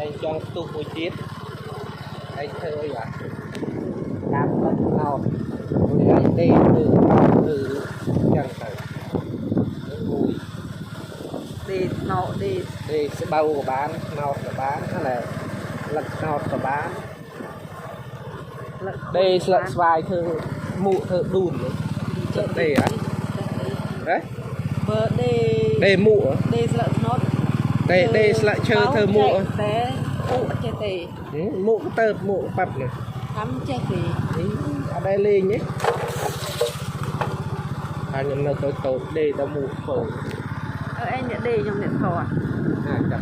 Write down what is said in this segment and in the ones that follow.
anh cho tụ một chiếc anh chơi à làm lần nào anh đi từ chẳng phải mùi đi sẽ bao của bán nào của bán hay là lật nào của bán đây là vài thơ mụ thơ đùn đây á đấy đây mụ đây là chơi thơ mụ mụ tơ mụ bật này ở đây lên nhé nhưng mà tôi tốt đây tao mụ phổ anh nhận đi trong điện thoại chậm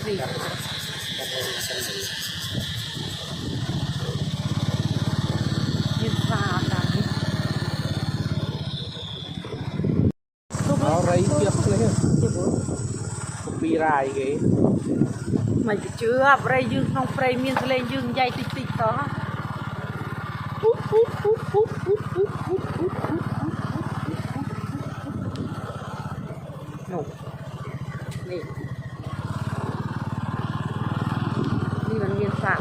gì nhìn vào đấy nó rây tiếp lên copyright cái mày chưa rây dương không rây miên lên dương dây tích tích đó Nih ini bagian sak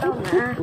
tahu nggak?